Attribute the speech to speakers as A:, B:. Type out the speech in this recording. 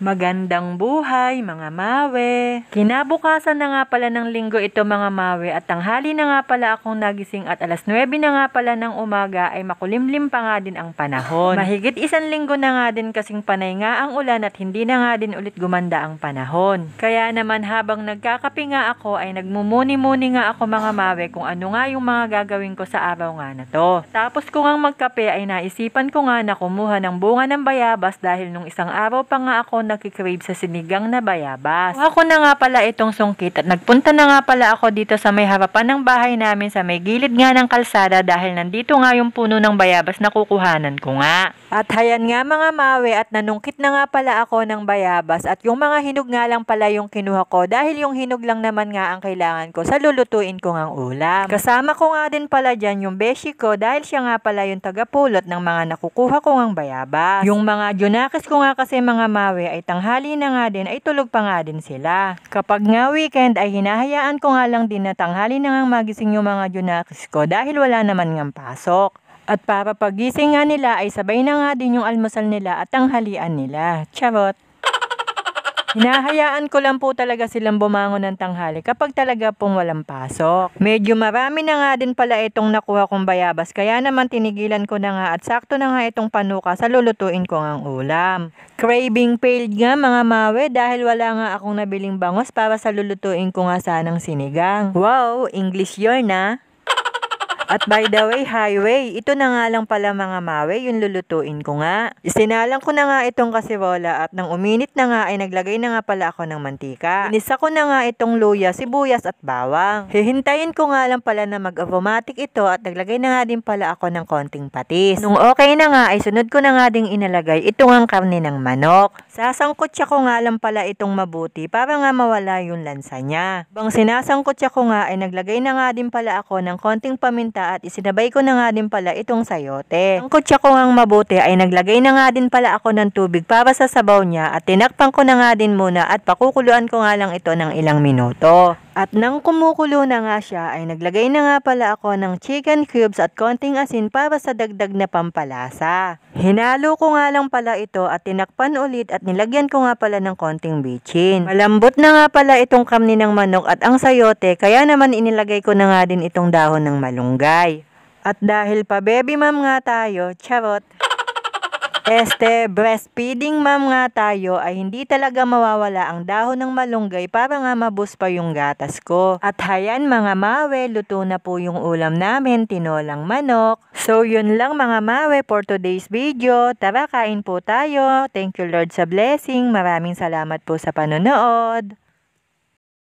A: Magandang buhay mga mawe! Kinabukasan na nga pala ng linggo ito mga mawe at tanghali na nga pala akong nagising at alas 9 na nga pala ng umaga ay makulimlim pa nga din ang panahon. Mahigit isang linggo na nga din kasing panay nga ang ulan at hindi na nga din ulit gumanda ang panahon. Kaya naman habang nagkakape nga ako ay nagmumuni-muni nga ako mga mawe kung ano nga yung mga gagawin ko sa araw nga na to. Tapos ko nga magkape ay naisipan ko nga na kumuha ng bunga ng bayabas dahil nung isang araw pa nga ako nakikrave sa sinigang na bayabas. Ako na nga pala itong sungkit at nagpunta na nga pala ako dito sa may harapan ng bahay namin sa may gilid nga ng kalsada dahil nandito nga yung puno ng bayabas na kukuhanan ko nga. At hayan nga mga mawe at nanungkit na nga pala ako ng bayabas at yung mga hinog nga lang pala yung kinuha ko dahil yung hinog lang naman nga ang kailangan ko sa lulutuin ko ngang ulam. Kasama ko nga din pala dyan yung beshi ko dahil siya nga pala yung tagapulot ng mga nakukuha ko ngang bayabas. Yung mga junakis ko nga kasi mga mawe ay tanghali na nga din ay tulog pa nga din sila. Kapag nga weekend ay hinahayaan ko nga lang din na tanghali na nga magising yung mga junakis ko dahil wala naman ngang pasok. At para pagising nga nila ay sabay na nga din yung almusal nila at tanghalian nila. Charot! Hinahayaan ko lang po talaga silang bumangon ng tanghali kapag talaga pong walang pasok. Medyo marami na nga din pala itong nakuha kong bayabas kaya naman tinigilan ko na nga at sakto na nga itong panuka sa lulutuin ko ngang ulam. Craving failed nga mga mawe dahil wala nga akong nabiling bangos para sa lulutuin ko nga sanang sinigang. Wow! English yun na! At by the way, highway, ito na nga lang pala mga mawe yung lulutuin ko nga. Isinalang ko na nga itong kasirola at nang uminit na nga ay naglagay na nga pala ako ng mantika. Inisa ko na nga itong luya, sibuyas at bawang. Hihintayin ko nga lang pala na mag-aromatic ito at naglagay na nga din pala ako ng konting patis. Nung okay na nga ay sunod ko na nga ding inalagay itong ang karne ng manok. Sasangkotsa ko nga lang pala itong mabuti para nga mawala yung lansa niya. Bang sinasangkotsa ko nga ay naglagay na nga din pala ako ng konting paminta at isinabay ko na nga din pala itong sayote. Ang kutsa ko ngang mabuti ay naglagay na nga din pala ako ng tubig para sa sabaw niya at tinakpan ko na nga din muna at pakukuluan ko nga lang ito ng ilang minuto. At nang kumukulo na nga siya ay naglagay na nga pala ako ng chicken cubes at konting asin para sa dagdag na pampalasa. Hinalo ko nga lang pala ito at tinakpan ulit at nilagyan ko nga pala ng konting bitchin. Malambot na nga pala itong karne ng manok at ang sayote kaya naman inilagay ko na nga din itong dahon ng malunggay. At dahil pa baby mom nga tayo, charot! Breastfeeding mom nga tayo ay hindi talaga mawawala ang dahon ng malunggay para nga mabus pa yung gatas ko. At hayan mga mawe, luto na po yung ulam namin, tinolang manok. So yun lang mga mawe for today's video. Tara kain po tayo. Thank you Lord sa blessing. Maraming salamat po sa panonood.